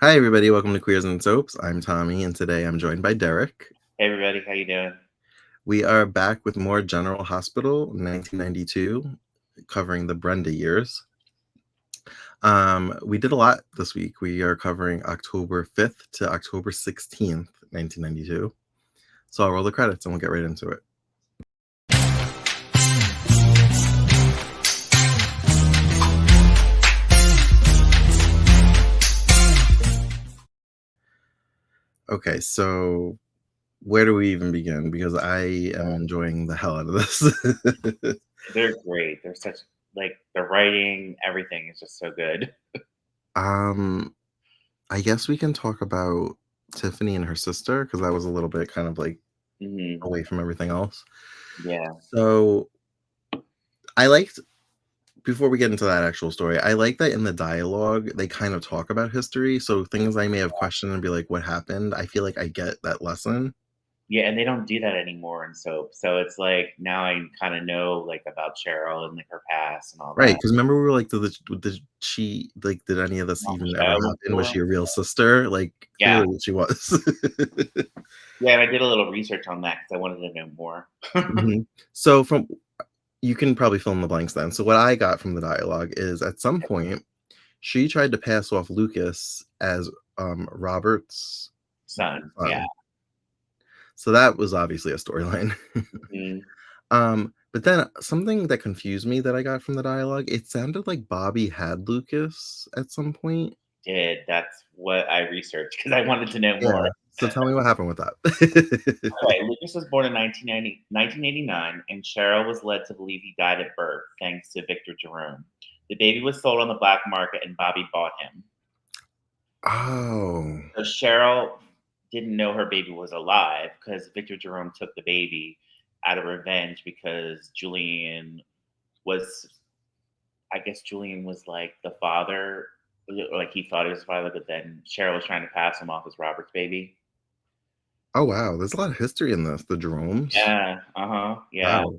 Hi, everybody. Welcome to Queers and Soaps. I'm Tommy, and today I'm joined by Derek. Hey everybody, how you doing? We are back with more General Hospital 1992, covering the Brenda years. We did a lot this week. We are covering October 5th to October 16th, 1992. So I'll roll the credits and we'll get right into it. Okay, so where do we even begin? Because I am enjoying the hell out of this. They're great. They're such the writing, everything is just so good. um, I guess we can talk about Tiffany and her sister because that was a little bit kind of like Hmm. away from everything else. Yeah. So I liked before we get into that actual story, I like that in the dialogue they kind of talk about history. So things I may have questioned and be like, what happened? I feel like I get that lesson. Yeah, and they don't do that anymore in soap. So it's like now I kind of know about Cheryl and her past and all Right. that. Because remember we were like, did she like did any of this On the even ever show happen? Was before. she a real sister? Like Yeah. clearly she was. Yeah, and I did a little research on that because I wanted to know more. Mhm. So from you can probably fill in the blanks then. So what I got from the dialogue is at some point she tried to pass off Lucas as Robert's Son. Yeah. son. So that was obviously a storyline. Hmm. But then something that confused me that I got from the dialogue, it sounded like Bobby had Lucas at some point. Did that's what I researched because I wanted to know more. Yeah. So tell me what happened with that. Okay, Lucas was born in 1989, and Cheryl was led to believe he died at birth, thanks to Victor Jerome. The baby was sold on the black market, and Bobby bought him. Oh. So Cheryl didn't know her baby was alive because Victor Jerome took the baby out of revenge because Julian was, I guess Julian was like the father, or like he thought he was the father, but then Cheryl was trying to pass him off as Robert's baby. Oh wow, there's a lot of history in this. The Jeromes. Yeah, uh huh, yeah. Wow.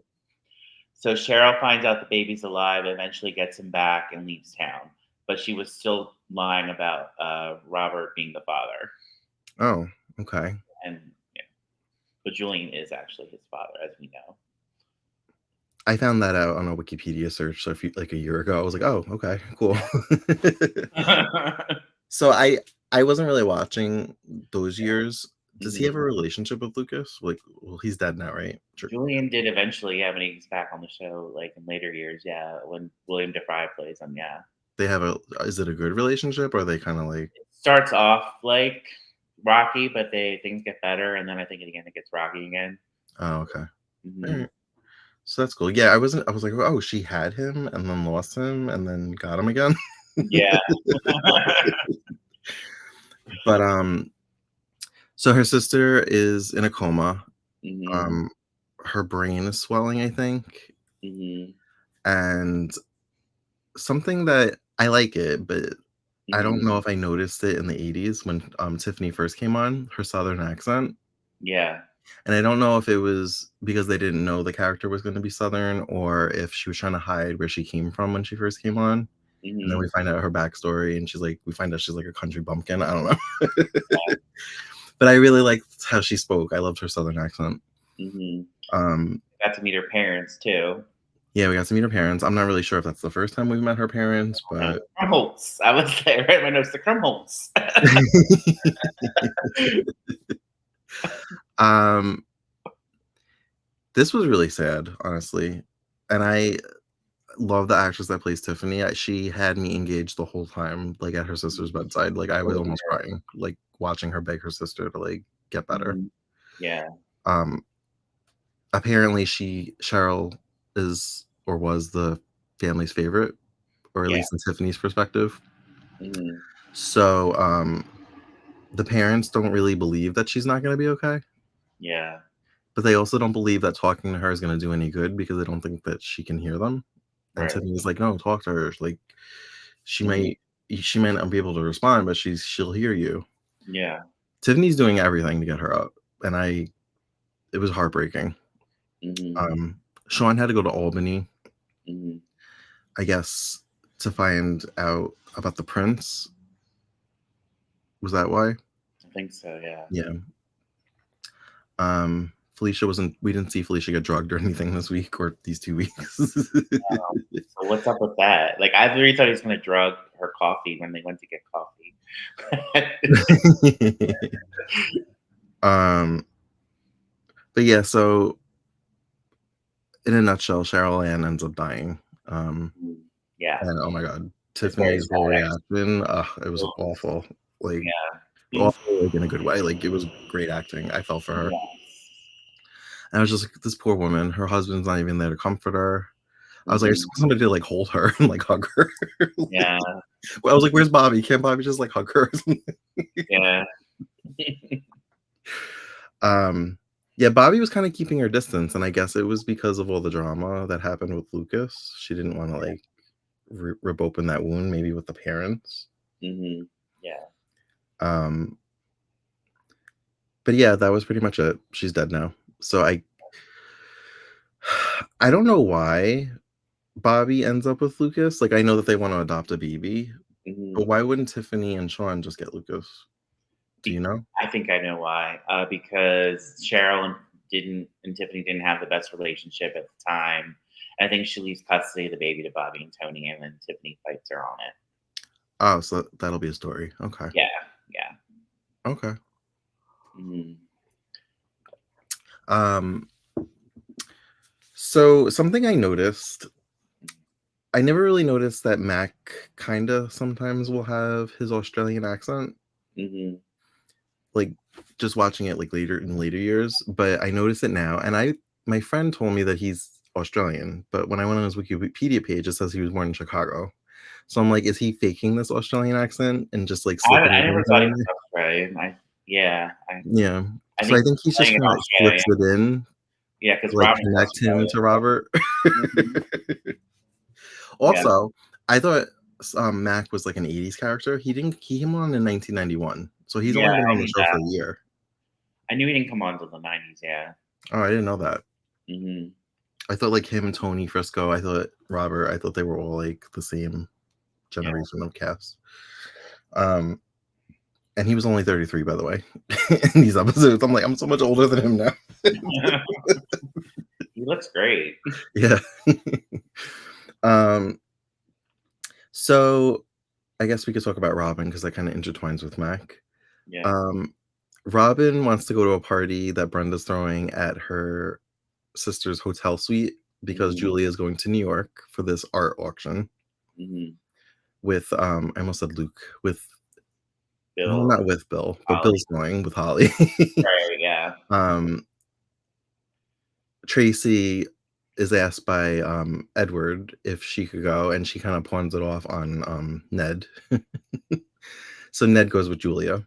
So Cheryl finds out the baby's alive, eventually gets him back, and leaves town. But she was still lying about Robert being the father, Oh, okay. and yeah, but Julian is actually his father, as we know. I found that out on a Wikipedia search so like a year ago. I was like, oh, okay, cool. Yeah. So I wasn't really watching those years. Does he have Mhm. a relationship with Lucas? Like, well, he's dead now, right? Sure. Julian did eventually, yeah, when he's back on the show, like in later years, yeah, when William DeFry plays him, yeah. They have a is it a good relationship or are they kind of like It starts off like rocky, but things get better, and then I think again it gets rocky again. oh okay. All Hmm. right. So that's cool. Yeah, I was like, oh, she had him and then lost him and then got him again. Yeah. But so her sister is in a coma. Hmm. Um her brain is swelling, I think. Hmm. And something that I like it, but I don't Hmm. know if I noticed it in the 80s when Tiffany first came on, her southern accent. Yeah. And I don't know if it was because they didn't know the character was going to be Southern or if she was trying to hide where she came from when she first came on. And then we Mhm. find out her backstory and we find out she's like a country bumpkin. I don't know. But I really liked how she spoke. I loved her Southern accent. Mhm. Um, Got to meet her parents too. yeah, we got to meet her parents. I'm not really sure if that's the first time we've met her parents, No, but the Krumholtz. I was there, right? My notes, the Krumholtz. um, this was really sad, honestly. And I love the actress that plays Tiffany. She had me engaged the whole time, like at her sister's bedside. Like I was almost crying, like watching her beg her sister to like get better. Mhm. Yeah. Um, apparently Cheryl is or was the family's favorite, or at Yeah. least in Tiffany's perspective. Mhm. So the parents don't really believe that she's not going to be okay, Yeah. but they also don't believe that talking to her is going to do any good because they don't think that she can hear them. And Right. Tiffany's like, no, talk to her. Like she Mhm. might she might not be able to respond, but she'll hear you. Yeah. Tiffany's doing everything to get her up, and it was heartbreaking. Mhm. Um, Sean had to go to Albany, Mhm. I guess, to find out about the prince. Was that why? I think so, yeah. Yeah. Felicia wasn't we didn't see Felicia get drugged or anything this week or these 2 weeks. So what's up with that? Like, I really thought he was gonna drug her coffee when they went to get coffee. Um, but yeah, so in a nutshell, Cheryl Ann ends up dying. Mm, yeah, And oh my god, it's very Tiffany's whole sad, reaction, it was actually. awful. Like, Yeah. awful, like, in a good way. Like, it was great acting. I felt for her. Yes. And I was just like, this poor woman, her husband's not even there to comfort her. I was like, I just Mhm. want somebody to like hold her and like hug her. Yeah, Well, I was like, where's Bobby? Can't Bobby just like hug her? yeah. um, yeah, Bobby was kind of keeping her distance, and I guess it was because of all the drama that happened with Lucas. She didn't want to like rip open that wound, maybe with the parents. Mhm. Yeah. Um, but yeah, that was pretty much it. She's dead now. So I don't know why Bobby ends up with Lucas. Like, I know that they want to adopt a baby, but Mhm. why wouldn't Tiffany and Sean just get Lucas? Do you Be know? I think I know why. Because Cheryl and Tiffany didn't have the best relationship at the time. I think she leaves custody of the baby to Bobby and Tony, and then Tiffany fights her on it. Oh, so that'll be a story. Okay. Yeah, yeah. Okay. Mhm. Um, so something I noticed, I never really noticed that Mac kinda sometimes will have his Australian accent, Mhm. like, just watching it, like, later in later years, but I notice it now, and my friend told me that he's Australian, but when I went on his Wikipedia page, it says he was born in Chicago. So I'm like, is he faking this Australian accent and just, like, slipping I it never in thought he here? was Australian. Yeah. I So think I he's think he's just playing kinda Australian. slips it in Yeah, to, because like, Robin's connect him Australian. to Robert. Mhm. Yeah. Also, I thought Mac was like an 80s character. He came on in 1991, so he's Yeah, only been I on the knew show that. for a year. I knew he didn't come on till the '90s, yeah. Oh, I didn't know that. Mhm. I thought like him, Tony, Frisco, I thought Robert, I thought they were all like the same Yeah. generation of cast. Um, and he was only 33, by the way, in these episodes. I'm like, I'm so much older than him now. He looks great. Yeah. um, so I guess we could talk about Robin because that kind of intertwines with Mac. Yeah. Um, Robin wants to go to a party that Brenda's throwing at her sister's hotel suite because Mhm. Julia is going to New York for this art auction Mhm. with I almost said Luke with no, Bill, not with Bill, but Holly. Bill's going with Holly. Right, yeah. um Tracy is asked by Edward if she could go, and she kind of pawns it off on Ned. So Ned goes with Julia.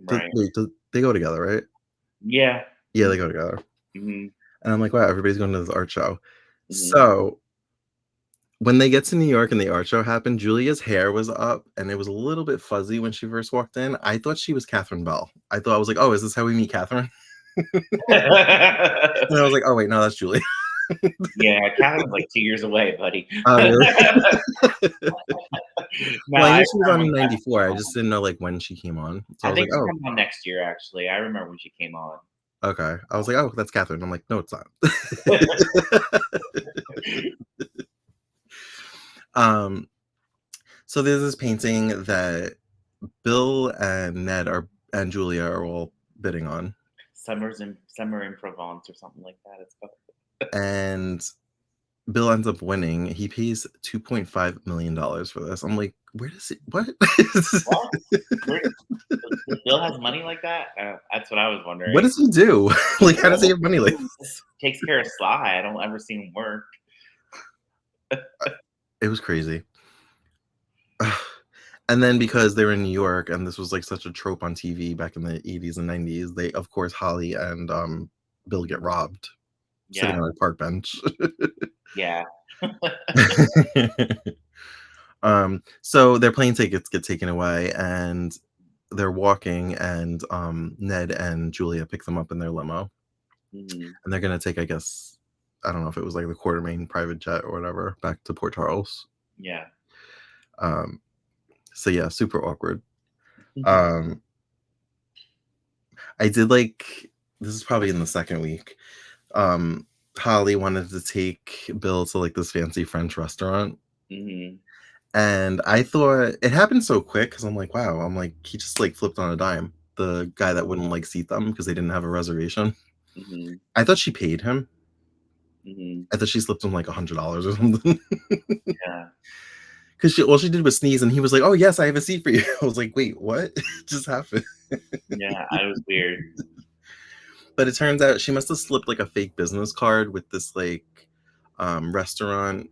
Right. They go together, right? Yeah. Yeah, Mhm. they go together. Mhm. And I'm like, wow, everybody's going to this art show. Mhm. So when they get to New York and the art show happened, Julia's hair was up and it was a little bit fuzzy when she first walked in. I thought she was Catherine Bell. I was like, oh, is this how we meet Catherine? And I was like, oh wait, no, that's Julia. Yeah, Catherine's like 2 years away, buddy. Oh, really? No, Well, I I knew she was remember on when in Catherine '94. I came just on. didn't know like when she came on. So I I was like, think she oh, comes on next year, actually. I remember when she came on. okay. I was like, oh, that's Catherine. I'm like, no, it's not. um, so there's this painting that Bill and Ned are and Julia are all bidding on. Summer in Provence or something like that, it's called. And Bill ends up winning. He pays $2.5 million for this. I'm like, where does it what? What? Where does Bill has money like that? That's what I was What wondering. does he do? Like, how does he have money like Just this? takes care of Sly. I don't ever see him work. It was crazy. And then because they were in New York and this was like such a trope on TV back in the 80s and 90s, they of course Holly and Bill get robbed sitting Yeah, on a park bench. yeah. So their plane tickets get taken away and they're walking and Ned and Julia pick them up in their limo Mhm. and they're gonna take, I guess, I don't know if it was like the Quartermain private jet or whatever back to Port Charles. Yeah. Um, so yeah, super awkward. Um, I did like this is probably in the second week. Um, Holly wanted to take Bill to like this fancy French restaurant. Mhm. And I thought it happened so quick because I'm like, wow, I'm like, he just like flipped on a dime. The guy that wouldn't like seat them because they didn't have a reservation. Mhm. I thought she paid him. Mhm. I thought she slipped him like $100 or something. Yeah. Because all she did was sneeze, and he was like, "Oh yes, I have a seat for you." I was like, "Wait, what just happened?" Yeah, I was weird. But it turns out she must have slipped like a fake business card with this like restaurant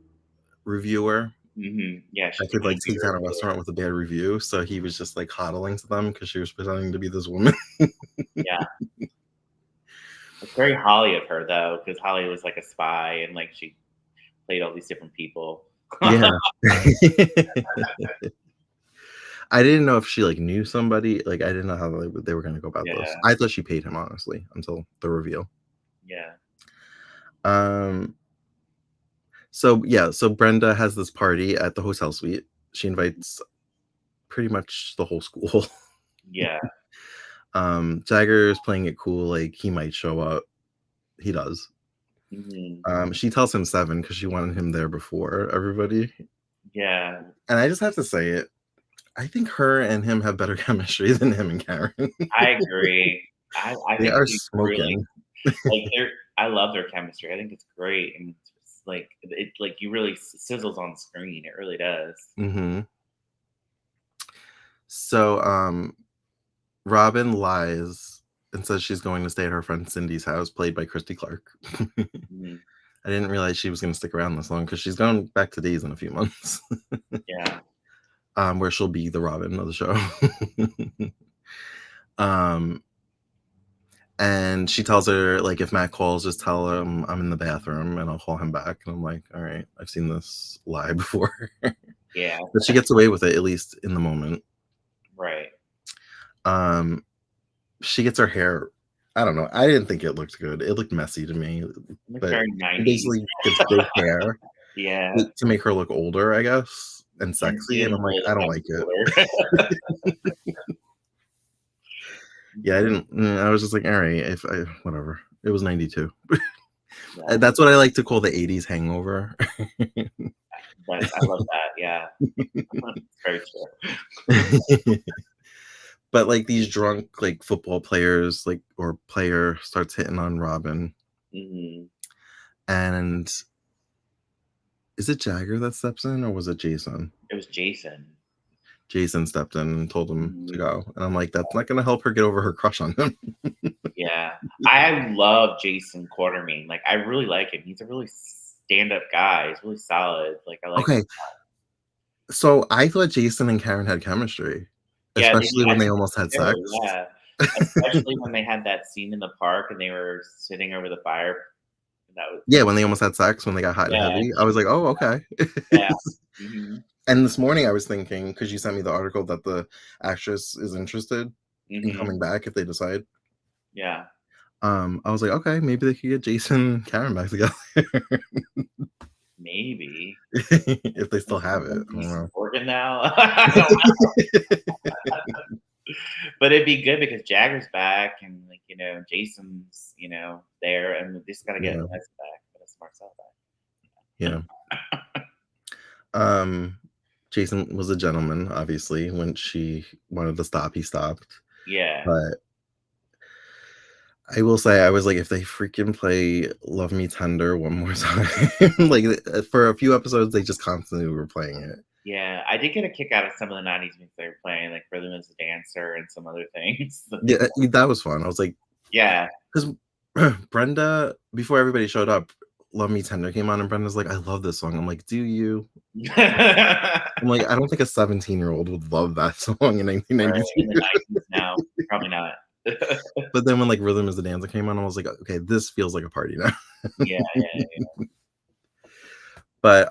reviewer Mhm. Yeah, she that could could like maybe take down a restaurant with a bad review. So he was just like coddling to them because she was pretending to be this woman. Yeah. It's very Holly of her though, because Holly was like a spy and like she played all these different people. Yeah. I didn't know if she like knew somebody. Like I didn't know how they were going to go about this. Yeah. I thought she paid him honestly until the reveal. Yeah. Um. So yeah. So Brenda has this party at the hotel suite. She invites pretty much the whole school. Yeah. Jagger is playing it cool. Like he might show up. He does. Mhm. She tells him 7 because she wanted him there before everybody. Yeah. And I just have to say it. I think her and him have better chemistry than him and Karen. I agree. I They think are they really smoking. like they're I love their chemistry. I think it's great and it's like it like you really sizzles on screen. It really does. Hmm. So, Robin lies and says she's going to stay at her friend Cindy's house, played by Christy Clark. Mhm. I didn't realize she was going to stick around this long because she's going back to Days in a few months, Yeah. where she'll be the Robin of the show. um, and she tells her like if Matt calls, just tell him I'm in the bathroom and I'll call him back. And I'm like, all right, I've seen this lie before, Yeah. but she gets away with it at least in the moment. Right. Um, she gets her hair. I don't know. I didn't think it looked good. It looked messy to me, It's but very she 90s. basically gets big hair Yeah. to make her look older, I guess, and And she sexy. And didn't I'm like, really I look don't that like much it. older. Yeah, I Mhm. didn't. I was just like, all right, if I whatever. It was 92. Yeah. That's what I like to call the 80s hangover. But I love that. Yeah. It's very true. But like these drunk like football players like or player starts hitting on Robin, Mhm. and is it Jagger that steps in or was it Jason? It was Jason. Jason stepped in and told him to Mhm. go, and I'm like, that's not gonna help her get over her crush on him. Yeah. I love Jason Quartermain. Like, I really like him. He's a really stand-up guy. He's really solid. Like, I like him. Okay, so I thought Jason and Karen had chemistry, Yeah, they do. especially I when they think almost had they do, sex. yeah. Especially when they had that scene in the park and they were sitting over the fire. That was Yeah, when they almost had sex, when they got hot and yeah, and heavy, I she was like, oh, okay. yeah. Mhm. And this morning I was thinking, because you sent me the article that the actress is interested in Mhm. coming back if they decide. Yeah. I was like, okay, maybe they could get Jason and Karen back together Maybe. if they still have it. I don't He's know. working now. I don't but it'd be good because Jagger's back and like, Jason's, there and we just gotta get Yeah, Vanessa back, Vanessa Marcel back. yeah. Um, Jason was a gentleman, obviously. When she wanted to stop, he stopped. Yeah. But I will say, I was like, if they freaking play "Love Me Tender" one more time, like for a few episodes, they just constantly were playing it. Yeah. I did get a kick out of some of the 90s music they were playing, like Rhythm is a Dancer and some other things. Yeah, that was fun. I was like, Yeah. because Brenda, before everybody showed up, "Love Me Tender" came on, and Brenda's like, "I love this song." I'm like, "Do you?" I'm like, I don't think a 17-year-old would love that song in Right, 1992. in the 90s, no, probably not. But then when like Rhythm is the Dancer came on, I was like, okay, this feels like a party now. Yeah, yeah, But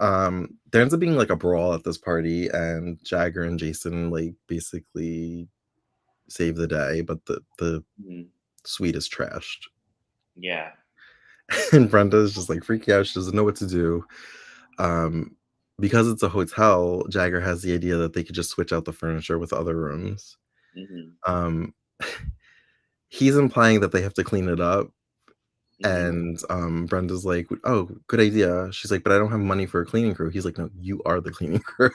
there ends up being like a brawl at this party, and Jagger and Jason like basically save the day, but the mhm, suite is trashed. yeah, And Brenda's just like freaking out. She doesn't know what to do. Um, because it's a hotel, Jagger has the idea that they could just switch out the furniture with other rooms. mhm, Um, he's implying that they have to clean it up, Mhm. and, Brenda's like, "Oh, good idea." She's like, "But I don't have money for a cleaning crew." He's like, "No, you are the cleaning crew."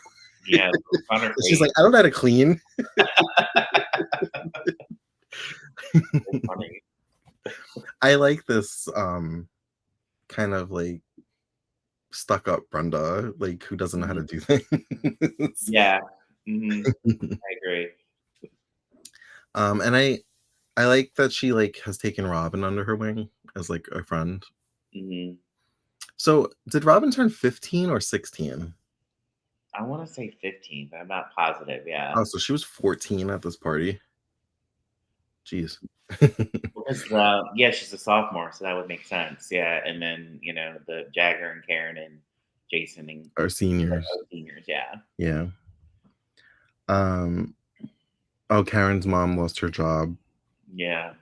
Yeah, the look on her And she's face like, "I don't know how to clean." is so funny. I like this, kind of, like, stuck-up Brenda, like, who doesn't know how Mhm. to do things. Yeah. Mhm. I agree. And I like that she, like, has taken Robin under her wing as, like, a friend. Mhm. So, did Robin turn 15 or 16? I wanna say 15, but I'm not positive, yeah. Oh, so she was 14 at this party. Jeez. Because, yeah, she's a sophomore, so that would make sense, yeah, and then, the Jagger and Karen and Jason and Our seniors. seniors, yeah. Yeah. Um, oh, Karen's mom lost her job. Yeah,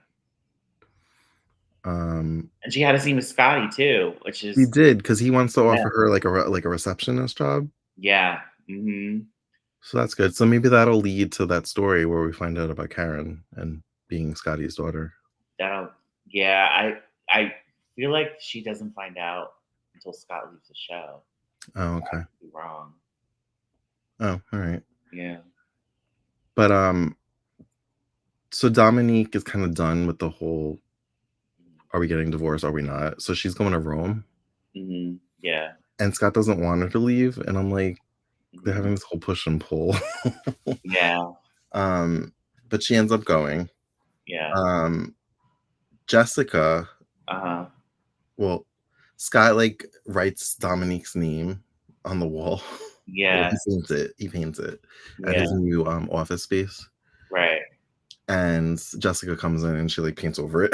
Um, and she had a scene with Scotty too, which he is did because he wants to yeah, offer her, like, a receptionist job. yeah, mhm. So that's good. So maybe that'll lead to that story where we find out about Karen and being Scotty's daughter. That'll yeah, I feel like she doesn't find out until Scott leaves the show. Oh, I okay. could be wrong. Oh, alright. Yeah. But, so Dominique is kinda done with the whole, "Are we getting divorced? Are we not?" So she's going to Rome, Mhm. Yeah. and Scott doesn't want her to leave, and I'm like, they're Mhm. having this whole push and pull. Yeah. Um, but she ends up going. Yeah. Um, Jessica, Uh-huh. well, Scott, like, writes Dominique's name on the wall. Well, Yeah. he paints it at Yeah. his new, office space, Right. and Jessica comes in and she, like, paints over it.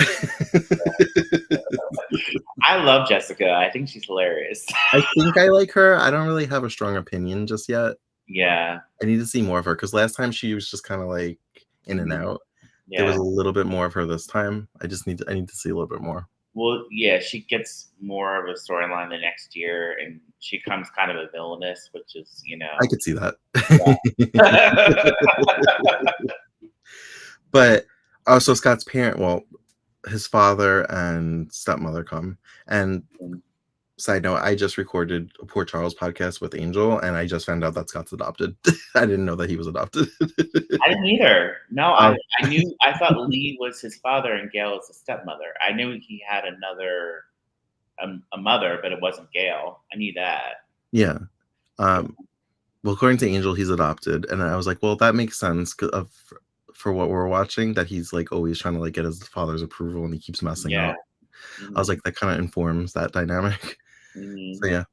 I love Jessica. I think she's hilarious. I think I like her. I don't really have a strong opinion just yet. Yeah. I need to see more of her because last time she was just kinda, like, in and Mhm. out. There was Yeah. a little bit more of her this time. I need to see a little bit more. Well, yeah, she gets more of a storyline the next year, and she comes kind of a villainous, which is, I could see that. yeah. But, so Scott's his father and stepmother come, and Mm. side note, I just recorded a Poor Charles podcast with Angel, and I just found out that Scott's adopted. I didn't know that he was adopted. I didn't either. No, Oh, I thought Lee was his father and Gail was his stepmother. I knew he had another a mother, but it wasn't Gail. I knew that. yeah. Yeah. Um, well, according to Angel, he's adopted, and I was like, "Well, that makes sense 'cau of for what we're watching, that he's, like, always trying to, like, get his father's approval, and he keeps messing Yeah. up." I was Mhm. like, "That kinda informs that dynamic." So, Mhm. yeah,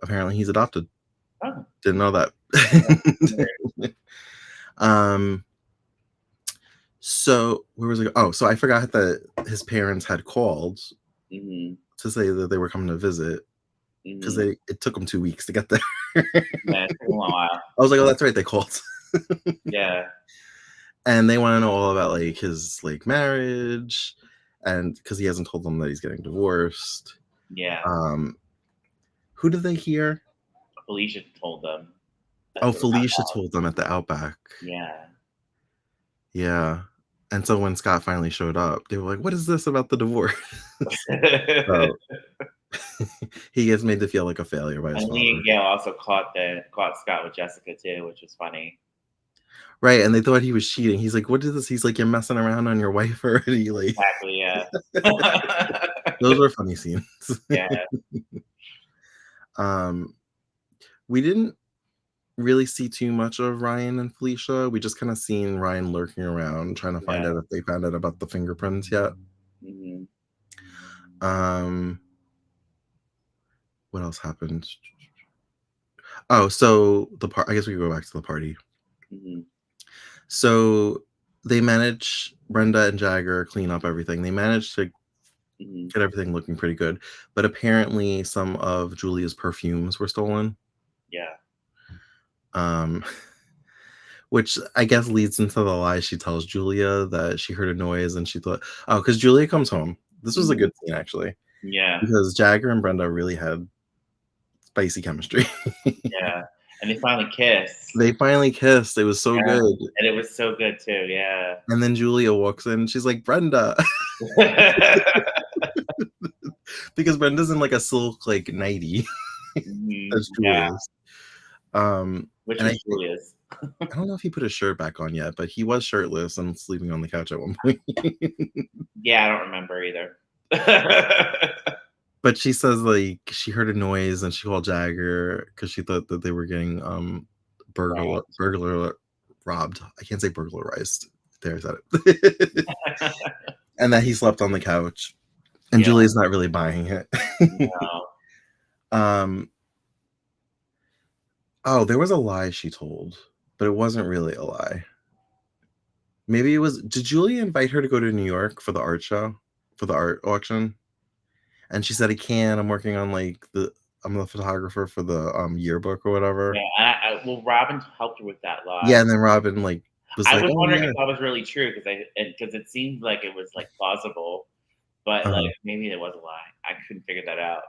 apparently he's adopted. Oh, Didn't know that. yeah. Weird. Um, so where was I go? Oh, so I forgot that his parents had called Mhm. to say that they were coming to visit because Mhm. they it took them 2 weeks to get there. Yeah, it took a while. I was like, "Oh, that's right, they called." Yeah. And they wanna know all about, like, his, like, marriage, and because he hasn't told them that he's getting divorced. Yeah. Um, who did they hear? Felicia told them as Oh, they found Felicia out. told them at the Outback. Yeah. Yeah. And so when Scott finally showed up, they were like, "What is this about the divorce?" So, he gets made to feel like a failure by his And Lee father. and Gail also caught Scott with Jessica too, which was funny. Right, and they thought he was cheating. He's like, "What is this?" He's like, "You're messing around on your wife already," like, Exactly, yeah. those were funny scenes. Yeah, Um, we didn't really see too much of Ryan and Felicia. We just kinda seen Ryan lurking around trying to find yeah. out if they found out about the fingerprints yet. Mhm, Um, what else happened? Oh, so I guess we can go back to the party. mhm, So they manage Brenda and Jagger clean up everything. They managed to mhm. get everything looking pretty good, but apparently some of Julia's perfumes were stolen. Yeah. Um, which I guess leads into the lie she tells Julia that she heard a noise and she thought, oh, because Julia comes home. This was a Mhm. good scene actually, Yeah, because Jagger and Brenda really had spicy chemistry. yeah. And they finally kiss. They finally kissed. It was so Yeah, good. and it was so good too, yeah. And then Julia walks in. She's like, Brenda, because Brenda's in like a silk like nighty. Mhm, That's yeah, Julia's. Um, which and was Julia's. I don't know if he put his shirt back on yet, but he was shirtless and sleeping on the couch at one point. Yeah, I don't remember either. But she says like she heard a noise and she called Jagger because she thought that they were getting Right. burglar robbed. I can't say burglarized. There, I said it. And that he slept on the couch. And Yeah, Julia's not really buying it. no. um oh, there was a lie she told, but it wasn't really a lie. Maybe it was, did Julia invite her to go to New York for the art show? For the art auction? And she said, I can. I'm working on like I'm the photographer for the yearbook or whatever. Yeah, well, Robin helped her with that lie. Yeah, and then Robin like was I like, was "Oh wondering if yeah." that was really true because it seemed like it was, like, plausible, but, like, Uh-huh. maybe it was a lie. I couldn't figure that out.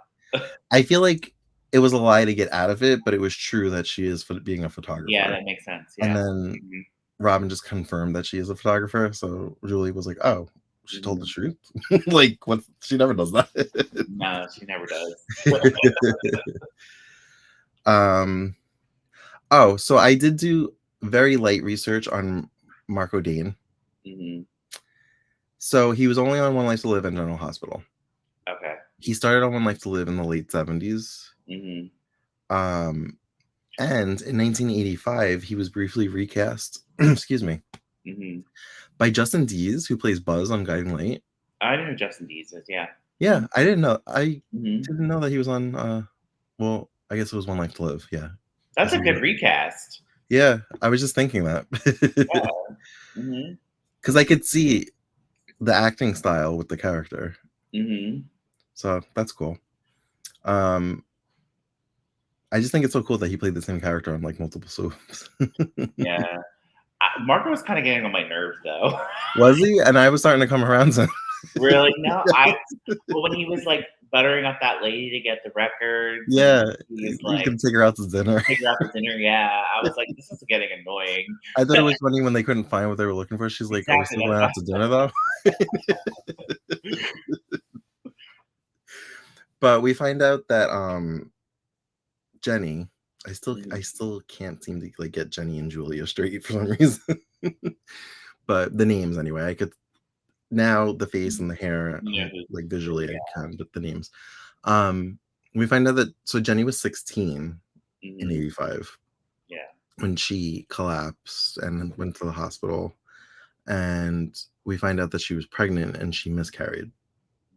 I feel like it was a lie to get out of it, but it was true that she is being a Yeah, photographer. that makes sense, And yeah. then Mhm, Robin just confirmed that she is a photographer, so Julie was like, "Oh, she told the mhm. truth?" Like, what? She never does that. No, she never does. Um, oh, so I did do very light research on Marco Dane. Mhm, So he was only on One Life to Live and General Hospital. okay. He started on One Life to Live in the late 70s. Mhm, Um, and in 1985, he was briefly recast, excuse me, mhm. by Justin Dees, who plays Buzz on Guiding Light. I know who Justin Dees is, yeah. Yeah, I didn't know. I Mhm. didn't know that he was on. Well, I guess it was One Life to Live. Yeah, That's because a he was. good recast. Yeah, I was just thinking that Yeah. Mhm, because I could see the acting style with the character, mhm. so that's cool. Um, I just think it's so cool that he played the same character on like multiple soaps. Yeah. Marco was kinda getting on my nerves, though. Was he? And I was starting to come around to. Really? No, well, when he was, like, buttering up that lady to get the records, and Yeah, he was you like, can take her out to dinner. take her out to dinner, yeah, I was like, "This is getting annoying." I thought it was funny when they couldn't find what they were looking for. She's like, "Are we Exactly, still that's going out to dinner though?" why. But we find out that Jenny, Mhm. I still can't seem to like get Jenny and Julia straight for some reason. But the names anyway, I could now the face and the hair, You know who like visually I yeah, can, but the names. Um we find out that so Jenny was 16 in mhm, 85 yeah, when she collapsed and went to the hospital, and we find out that she was pregnant and she miscarried.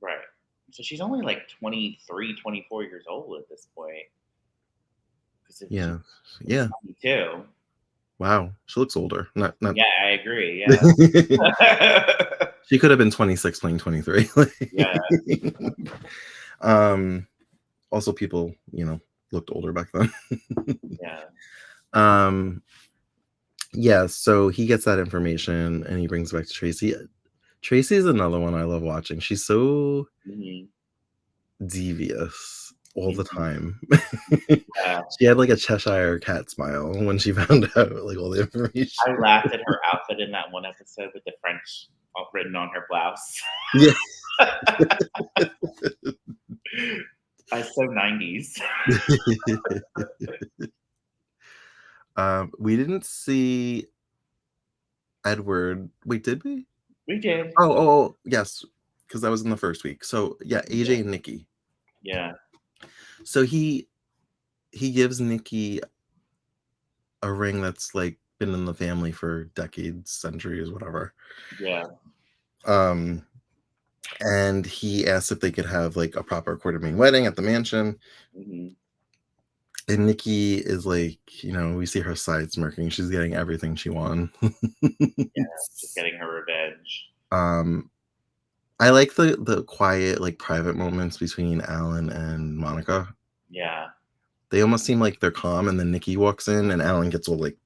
right. So she's only, like, 23, 24 years old at this point, 'cause if Yeah. she's Yeah. 92. Wow. She looks older. Not Yeah, I agree, yeah. She could have been 26 playing 23. Yeah, um Also people, looked older back then. yeah, um yeah, so he gets that information and he brings it back to Tracy. Tracy is another one I love watching. She's so mhm, devious all the mhm, time. yeah. She had like a Cheshire cat smile when she found out like all the I information. laughed at her outfit in that one episode with the French written on her blouse. Yeah. I so 90s. We didn't see Edward. Wait, did we? We did. Oh, yes, because that was in the first week. So yeah, Yeah, AJ and Nikki. yeah, So he gives Nikki a ring that's like been in the family for decades, centuries, whatever. yeah. Um, and he asks if they could have like a proper quarter-main wedding at the mansion. Mhm. And Nikki is like, we see her side smirking. She's getting everything she won. She's getting her revenge. um, I like the quiet, like private moments between Alan and Monica. Yeah. They almost seem like they're calm, and then Nikki walks in, and Alan gets all like,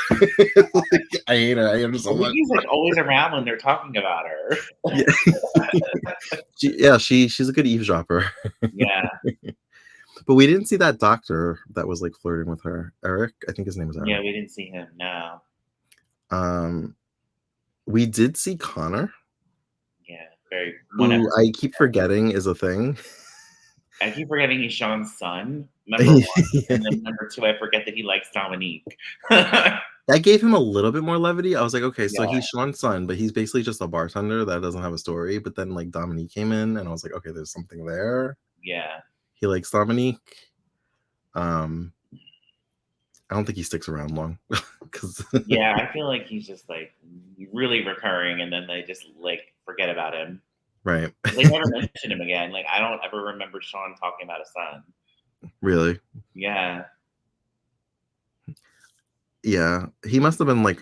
like, I hate her. I hate her so Well, much. Nikki's, like, always around when they're talking about her. Yeah, she's a good eavesdropper. Yeah. But we didn't see that doctor that was, like, flirting with her. Eric? I think his name was Yeah, Eric. we didn't see him. No. Um, we did see Connor, Yeah, very one who episode. I keep forgetting is a thing. I keep forgetting he's Sean's son, number one, Yeah. and then number two, I forget that he likes Dominique. That gave him a little bit more levity. I was like, "Okay, so Yeah, he's Sean's son, but he's basically just a bartender that doesn't have a story." But then, like, Dominique came in, and I was like, "Okay, there's something there." yeah, He likes Dominique. Um, I don't think he sticks around long because yeah. I feel like he's just like really recurring, and then they just like forget about him. Right. They never mention him again. Like I don't ever remember Sean talking about his son. Really? Yeah, Yeah. He must have been, like,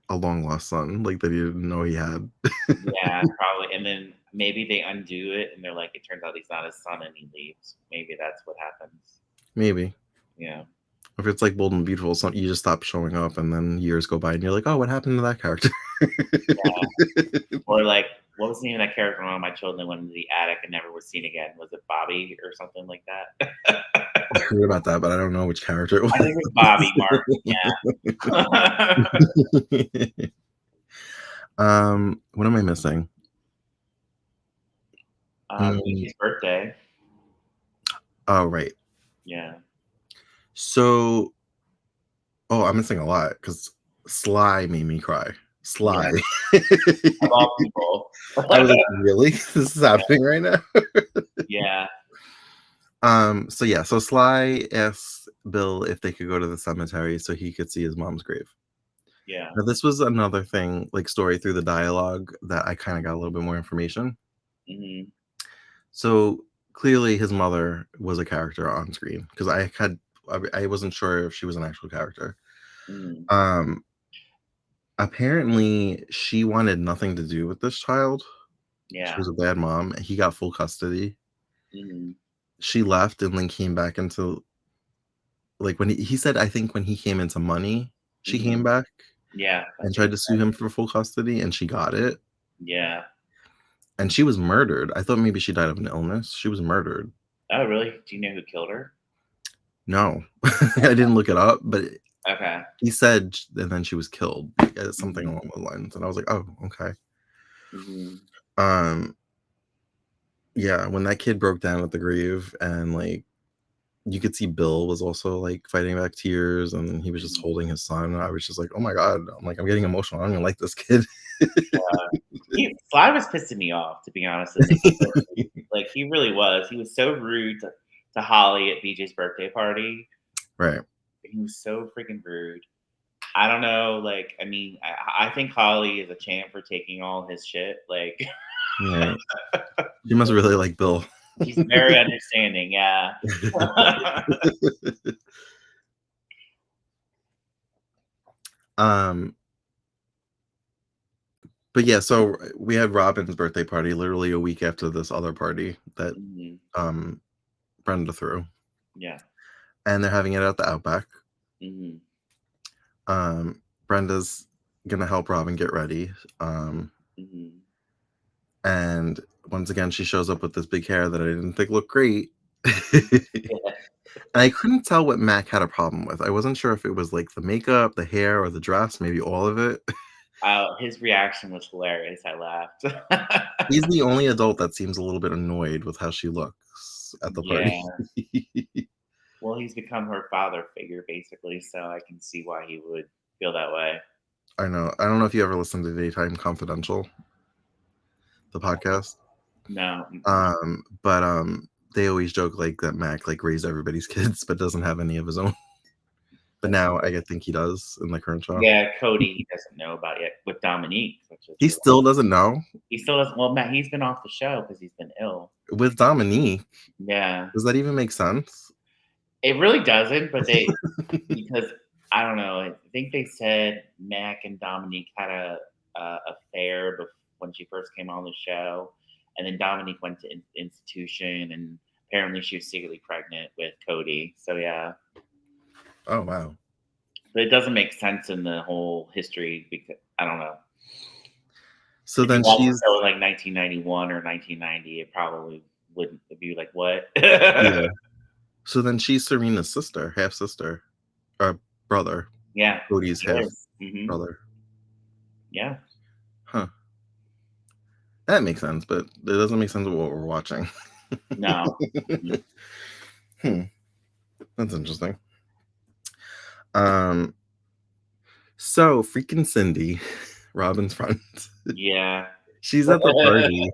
a long lost son, like, that he didn't know he had. yeah, probably. And then maybe they undo it, and they're like, it turns out he's not his son, and he leaves. Maybe that's what happens. Maybe. Yeah, If it's like Bold and Beautiful, some you just stop showing up, and then years go by, and you're like, "Oh, what happened to that character?" yeah. Or like, what was the name of that character on My Children went into the attic and never was seen again? Was it Bobby or something like that? I heard about that, but I don't know which character it I think it was Bobby Martin. Yeah. was. What am I missing? Mm, BJ's birthday. oh, right. Yeah. So oh, I'm missing a lot because Sly made me cry. Yeah. Sly. Of all people. I was like, "Really? This is happening right now?" Yeah. So yeah, so Sly asks Bill if they could go to the cemetery so he could see his mom's grave. Yeah. Now, this was another thing, like, story through the dialogue that I kinda got a little bit more information. Hmm. So, clearly, his mother was a character on screen because I wasn't sure if she was an actual character. Hmm. Um, apparently, she wanted nothing to do with this child. She Yeah. was a bad mom, and he got full custody. Hmm. She left and then came back into like, when he said, I think when he came into money, she Hmm. came back Yeah. and That's what tried he to sue said. him for full custody, and she got it. Yeah. And she was murdered. I thought maybe she died of an illness. She was murdered. Oh, really? Do you know who killed her? No. I didn't look it up, but Okay. he said and then she was killed, something Hmm. along those lines, and I was like, "Oh, okay." Hmm. Um, yeah, when that kid broke down at the grave and, like, you could see Bill was also, like, fighting back tears, and he was just Hmm. holding his son, I was just like, "Oh my god." I'm like, "I'm getting emotional. I don't even like this kid." Sly was pissing me off, to be honest in this story. Like, he really was. He was so rude to Holly at BJ's birthday party. Right. He was so freaking rude. I don't know, like, I mean, I think Holly is a champ for taking all his shit. Like, Right. She must really like Bill. she's very understanding. Yeah. Um, but yeah, so we had Robin's birthday party literally a week after this other party that, Hmm. um, Brenda threw, Yeah. and they're having it at the Outback. Hmm. Brenda's gonna help Robin get ready, Hmm. and once again, she shows up with this big hair that I didn't think looked great. Yeah. And I couldn't tell what Mac had a problem with. I wasn't sure if it was, like, the makeup, the hair, or the dress, maybe all of it. His reaction was hilarious. I laughed. He's the only adult that seems a little bit annoyed with how she looks at the party. Yeah. Well, he's become her father figure, basically, so I can see why he would feel that way. I know. I don't know if you ever listened to Daytime Confidential, the podcast. No. Mm-mm. They always joke, like, that Mac, like, raised everybody's kids but doesn't have any of his own. But That's now I think he does in the current show. Yeah, Cody, he doesn't know about yet with Dominique, which is He still doesn't know? he still doesn't. Well, Matt, he's been off the show because he's been ill. With Dominique, Yeah, does that even make sense? it really doesn't, but they because I don't know. I think they said Mac and Dominique had a affair when she first came on the show, and then Dominique went to institution, and apparently she was secretly pregnant with Cody. So yeah, Oh, wow. but it doesn't make sense in the whole history because I don't know. So If you then watched the she's show in like 1991 or 1990, it probably wouldn't it'd be like, what? yeah. So then she's Serena's sister, half sister, or brother. Yeah, Cody's she half is. Mhm. brother. Yeah. Huh. That makes sense, but it doesn't make sense with what we're watching. No. Mm-mm. Hmm. That's interesting. Um. So freaking Cindy, Robin's friend. Yeah. She's at the party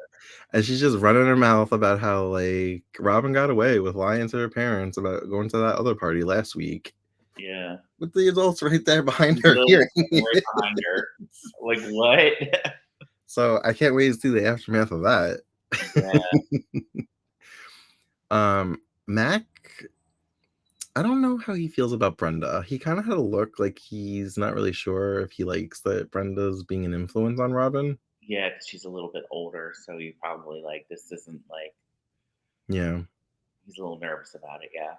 and she's just running her mouth about how like Robin got away with lying to her parents about going to that other party last week. Yeah. With the adults right there behind her Literally hearing sitting right it. behind her. Like, what? So I can't wait to see the aftermath of that. Yeah. Mac, I don't know how he feels about Brenda. He kind of had a look like he's not really sure if he likes that Brenda's being an influence on Robin. Yeah, 'cause she's a little bit older, so you probably like this isn't like Yeah. he's a little nervous about it, yeah.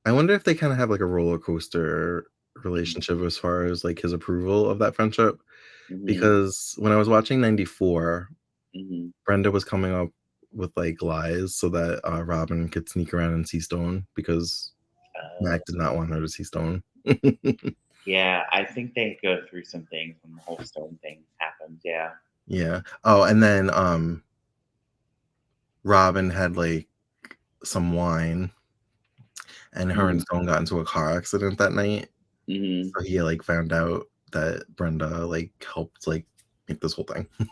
I wonder if they kind of have like a roller coaster Mhm. relationship as far as like his approval of that friendship. Mhm. Because when I was watching 94, Mhm. Brenda was coming up with like lies so that Robin could sneak around and see Stone because Uh, Mac did not want her to see Stone. yeah, I think they go through some things when the whole stone thing happens, yeah. Yeah. Oh, and then Robin had like some wine and her and Mhm. Stone got into a car accident that night. Mhm. So he like found out that Brenda like helped like make this whole thing. Oh,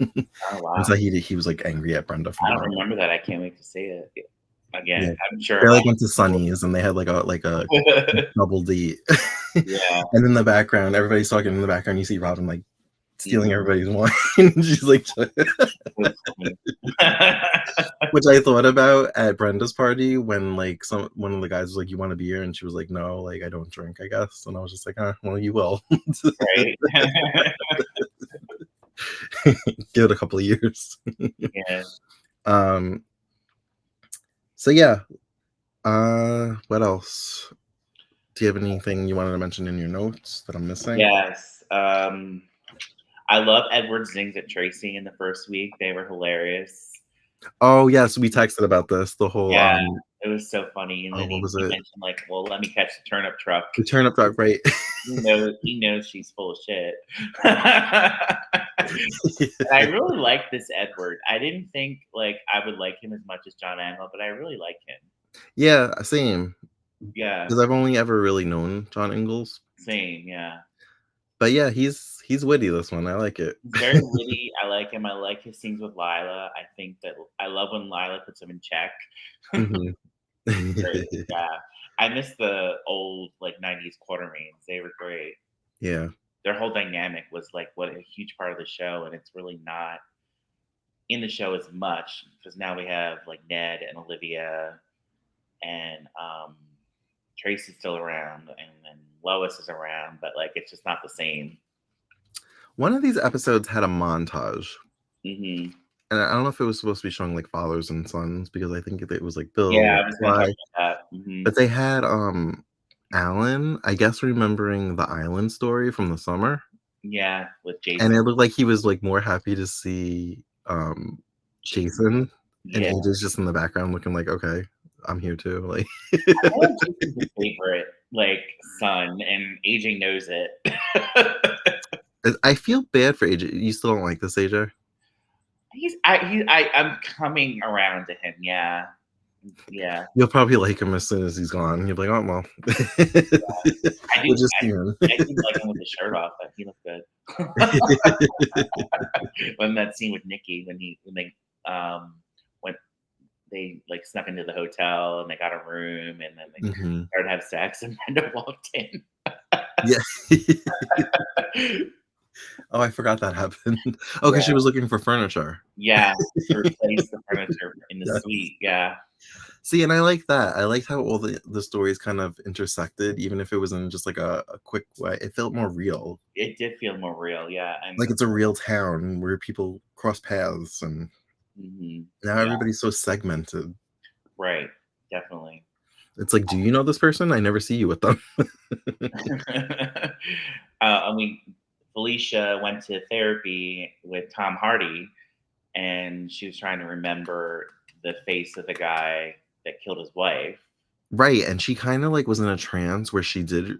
And wow. so he was like angry at Brenda for I doing don't it. remember that, I can't wait to see it Yeah. again. I'm sure They if like went to I Sonny's and they had like a watch double date. Yeah. And in the background, everybody's talking in the background, you see Robin like stealing Mhm. everybody's wine. She's like That's funny. which I thought about at Brenda's party when like one of the guys was like, "You want a beer?" And she was like, "No, like I don't drink, I guess." And I was just like, well, you will." Right? Give it a couple of years. Yeah. um so yeah. What else? Do you have anything you wanted to mention in your notes that I'm missing? Yes, I love Edward Zings at Tracy in the first week, they were hilarious. Oh yes, we texted about this. The whole Yeah, it was so funny, and oh, then what was he it? mentioned, like, "Well, let me catch the turnip truck." The turnip truck, right? He knows she's full of shit. I really like this Edward. I didn't think, like, I would like him as much as John Ammon, but I really like him. Yeah, same. Yeah, Because I've only ever really known John Ingalls. same, yeah. But yeah, he's witty, this one. I like it. He's very witty, I like him, I like his scenes with Lila, I think that I love when Lila puts him in check. Mhm. Great, yeah. I miss the old, like, '90s Quartermaines, they were great. Yeah. Their whole dynamic was, like, what a huge part of the show, and it's really not in the show as much because now we have, like, Ned and Olivia and, Tracy's still around, and then Lois is around, but, like, it's just not the same. One of these episodes had a montage, Mhm. and I don't know if it was supposed to be showing, like, fathers and sons because I think it was, like, Bill Yeah, or I was gonna talk Sly, about that. Mhm. but they had, Alan, I guess, remembering the island story from the summer, Yeah, with and Jason. it looked like he was, like, more happy to see, Jason. Jason, and Yeah. AJ's just in the background looking like, "Okay, I'm here too," like I feel like Jason's a favorite, like, son, and AJ knows it. I feel bad for AJ. You still don't like this, AJ? I'm coming around to him, yeah. Yeah. You'll probably like him as soon as he's gone. You'll be like, "Oh, well." I We'll do just see him. I do like him with his shirt off, he looked good. When that scene with Nikki, when they, when they, like, snuck into the hotel and they got a room and then they Mhm. started to have sex and Brenda walked in. Yeah. Oh, I forgot that happened. Oh, Yeah. because she was looking for furniture. Yeah, to replace the furniture in the Yes. suite, yeah. See, and I like that. I liked how all the stories kind of intersected, even if it was in just, like, a quick way. It felt more real. It did feel more real, yeah, Like, and it's a real town where people cross paths, and mhm, now yeah, everybody's so segmented. right, definitely. It's like, "Do you know this person? I never see you with them." I mean, Felicia went to therapy with Tom Hardy, and she was trying to remember the face of the guy that killed his wife, Right, and she kinda, like, was in a trance where she did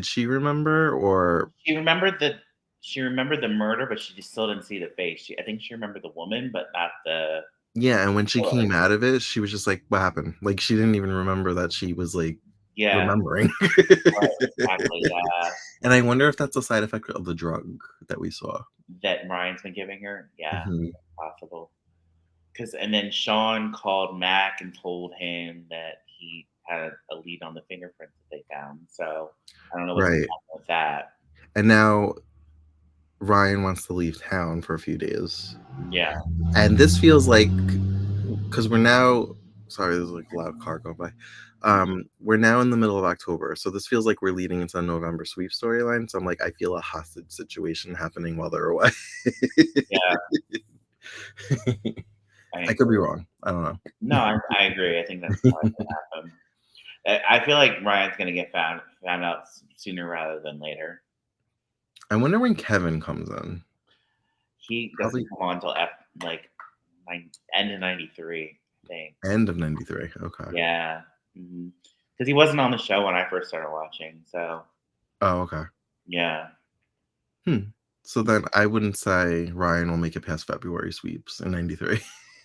she remember or She remembered the she remembered the murder, but she just still didn't see the face. I think she remembered the woman, but not the yeah, and when she killer. came out of it, she was just like, "What happened?" Like, she didn't even remember that she was, like, Yeah, remembering. right, exactly, yeah. And I wonder if that's a side effect of the drug that we saw. That Ryan's been giving her? Yeah, Mhm. possible. 'Cause and then Sean called Mac and told him that he had a lead on the fingerprints that they found, so I don't know what's gonna Right, happen with that. and now Ryan wants to leave town for a few days, Yeah. and this feels like because we're now sorry, there's, like, a loud car going by. We're now in the middle of October, so this feels like we're leading into a November sweep storyline, so I'm like, I feel a hostage situation happening while they're away. Yeah, I I could be agree. wrong. I don't know. No, I agree. I think that's probably gonna happen. I feel like Ryan's gonna get found out sooner rather than later. I wonder when Kevin comes in. He doesn't Probably come on until like end of '93, I think. end of '93. Okay. Yeah, because he wasn't on the show when I first started watching. So Oh, okay. yeah, Hmm. So then I wouldn't say Ryan will make it past February sweeps in '93,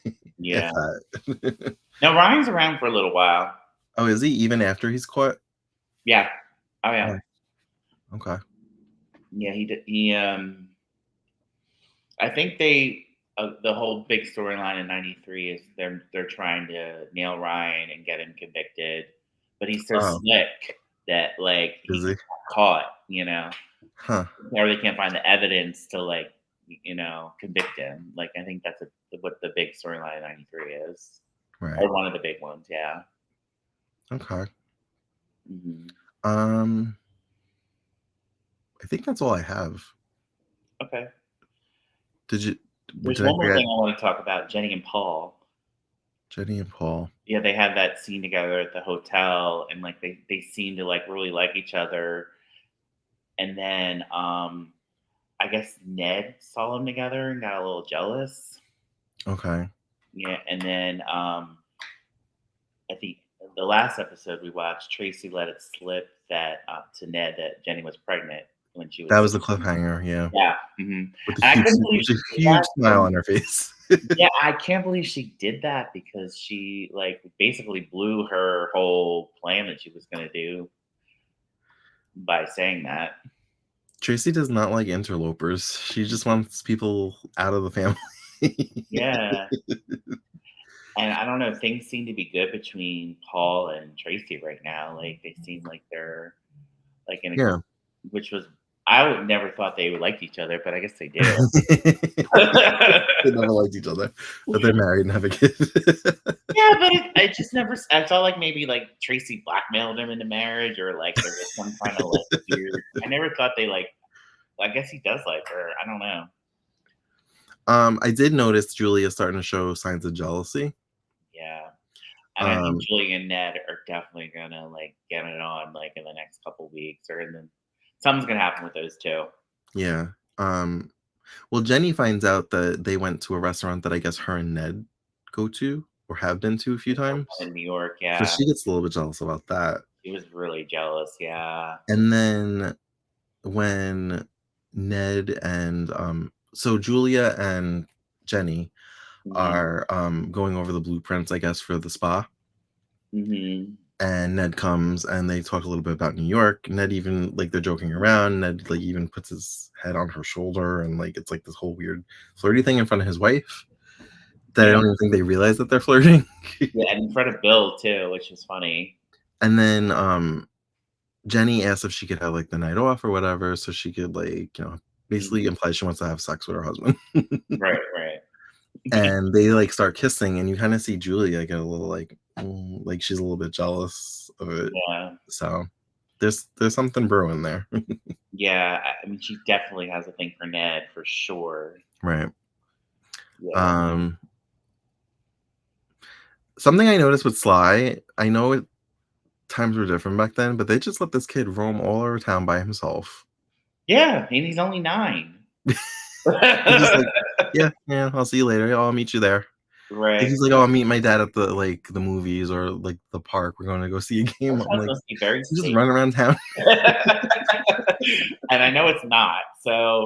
if yeah. that. No, Ryan's around for a little while. Oh, is he even after he's caught? Yeah. Oh yeah. Oh, okay. Yeah. He did. I think the whole big storyline in '93 is they're trying to nail Ryan and get him convicted, but he's so Oh, slick that like he is he? gets caught, you know, Huh. or they can't find the evidence to like convict him. Like I think that's what the big storyline in '93 is, Right. or one of the big ones. Yeah. Okay. hmm Um, I think that's all I have. Okay. Did you There's did I one more forget thing I want to talk about: Jenny and Paul. Jenny and Paul? Yeah, they had that scene together at the hotel, and like they seem to like really like each other. And then I guess Ned saw them together and got a little jealous. Okay. Yeah, and then at the last episode we watched, Tracy let it slip that to Ned that Jenny was pregnant when she That was was the cliffhanger, yeah, yeah. with And I couldn't believe a she did huge that. smile on her face. Yeah, I can't believe she did that because she like basically blew her whole plan that she was going to do by saying that. Tracy does not like interlopers. She just wants people out of the family. Yeah. And I don't know, things seem to be good between Paul and Tracy right now. Like they seem like they're like in a Yeah. which was I would never thought they would like each other, but I guess they do. They never liked each other, but they're married and have a kid. Yeah, but I just never. I felt like maybe like Tracy blackmailed him into marriage, or like there was some kind of like weird. I never thought they like. Well, I guess he does like her. I don't know. I did notice Julia starting to show signs of jealousy. Yeah, and I think Um, Julie and Ned are definitely gonna like get it on like in the next couple weeks, or in the something's gonna happen with those two. yeah. Um, well, Jenny finds out that they went to a restaurant that I guess her and Ned go to or have been to a few times. In New York. So Yeah, she gets a little bit jealous about that. he was really jealous. Yeah. And then when Ned and so Julia and Jenny hmm are going over the blueprints, I guess, for the spa. hmm And Ned comes and they talk a little bit about New York. Ned even like they're joking around. Ned like even puts his head on her shoulder and like it's like this whole weird flirty thing in front of his wife that I Yeah. don't even think they realize that they're flirting. Yeah, and in front of Bill too, which is funny. And then Jenny asks if she could have like the night off or whatever, so she could like, basically Mhm. implies she wants to have sex with her husband. Right, right. And they like start kissing, and you kind of see Julia get a little like she's a little bit jealous of it. Yeah. So there's something brewing there. Yeah, I mean, she definitely has a thing for Ned for sure. Right. Yeah. Um, something I noticed with Sly, I know times were different back then, but they just let this kid roam all over town by himself. Yeah, and he's only 9. He's just like, yeah, yeah, I'll see you later. Yeah, I'll meet you there. Like, Right. he's like, "Oh, I'll meet my dad at the, like, the movies or, like, the park. We're gonna go see a That game." I'm sounds like, must be very "You just safe. run around town." And I know it's not, so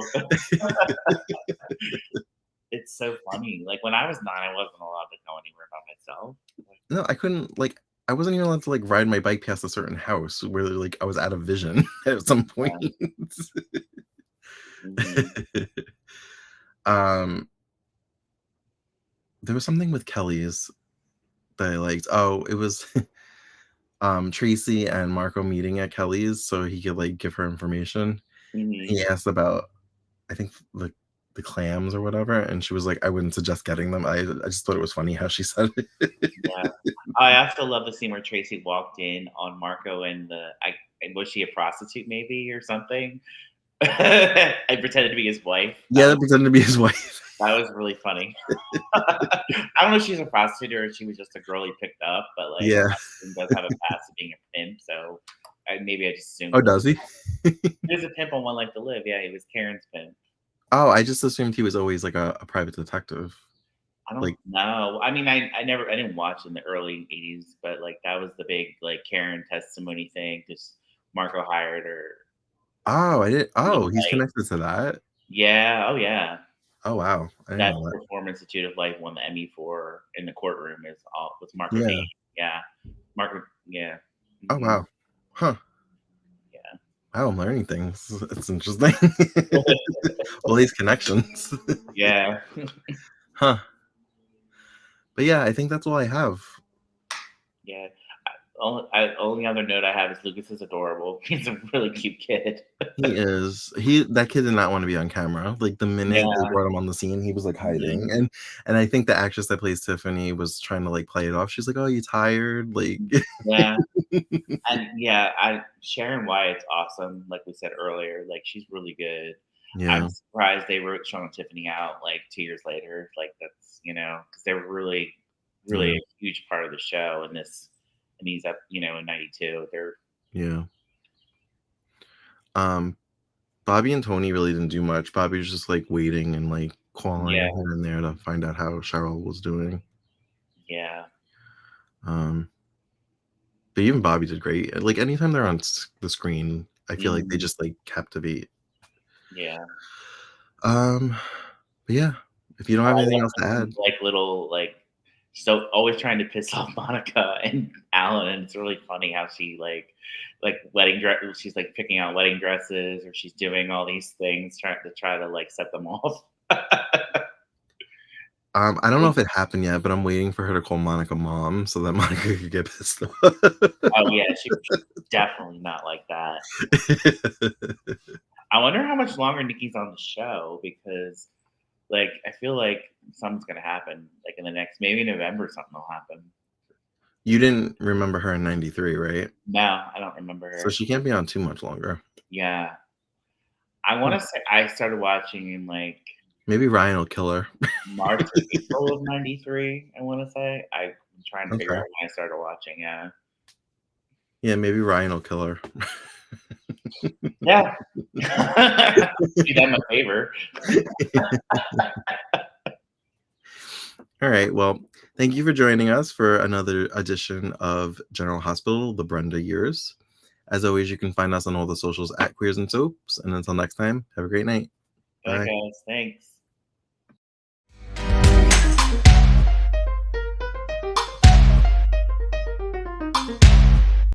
it's so funny. Like, when I was 9, I wasn't allowed to go anywhere by myself. Like, No, I couldn't, like, I wasn't even allowed to, like, ride my bike past a certain house where, like, I was out of vision at some point. yeah. Mhm. Um, there was something with Kelly's that I liked. Oh, it was, Tracy and Marco meeting at Kelly's so he could, like, give her information. Mhm. He asked about, I think, the clams or whatever, and she was like, "I wouldn't suggest getting them." I just thought it was funny how she said it. Yeah. I also love the scene where Tracy walked in on Marco and and was she a prostitute maybe or something? I pretended to be his wife. Yeah, that pretended to be his wife. That was really funny. I don't know if she's a prostitute or if she was just a girl he picked up, but, like, Yeah. Austin does have a past of being a pimp, so I just Oh, assumed does he? he was a pimp on One Life to Live. Yeah, he was Karen's pimp. Oh, I just assumed he was always, like, a private detective. I don't Like, know. I mean, I didn't watch in the early '80s, but, like, that was the big, like, Karen testimony thing. Because Marco hired her oh, I didn't, to be oh, he's like connected to that? yeah, oh, yeah. Oh, wow. I didn't That know that. performance that Judith Life won the Emmy for in the courtroom is all with Marco Dane. Yeah. Yeah. Marco yeah. Oh, Mhm. wow. Huh. Yeah. Wow, I'm learning things. It's interesting. All these connections. Yeah. Huh. But, yeah, I think that's all I have. Yeah. Only other note I have is Lucas is adorable. He's a really cute kid. He is. That kid did not wanna be on camera. Like, the minute they Yeah. brought him on the scene, he was, like, Mhm. hiding, and I think the actress that plays Tiffany was trying to, like, play it off. She's like, "Oh, you tired?" Like Yeah. And yeah, I Sharon Wyatt's awesome, like we said earlier. Like she's really good. I'm Yeah, surprised they wrote Sean and Tiffany out like 2 years later. Like that's because they were really, really yeah, a huge part of the show in these up in '92. They're yeah. Um, Bobby and Tony really didn't do much. Bobby was just, like, waiting and, like, yeah, calling here and there to find out how Cheryl was doing. yeah. Um, but even Bobby did great. Like, anytime they're on the screen, I feel like they Mhm. just, like, captivate. Yeah. Um, but yeah, if you don't have I anything love else to add, Tiffany's like little so always trying to piss off Monica and Alan, and it's really funny how she like wedding dress. She's like picking out wedding dresses, or she's doing all these things trying to like set them off. I don't know if it happened yet, but I'm waiting for her to call Monica mom so that Monica could get pissed off. Oh yeah, she's definitely not like that. I wonder how much longer Nikki's on the show because like I feel like something's gonna happen like in the next maybe November something will happen. You didn't remember her in '93, right? No, I don't remember So her. she can't be on too much longer. Yeah, I Hmm. want to say I started watching in like Maybe Ryan will kill her. March or April of '93. I want to say I'm trying to figure Okay. out when I started watching. Yeah, Yeah, maybe Ryan will kill her. yeah. Do them a favor. Alright, well, thank you for joining us for another edition of General Hospital, The Brenda Years. As always, you can find us on all the socials at Queers and Soaps, and until next time, have a great night. Bye, Bye. guys. Thanks.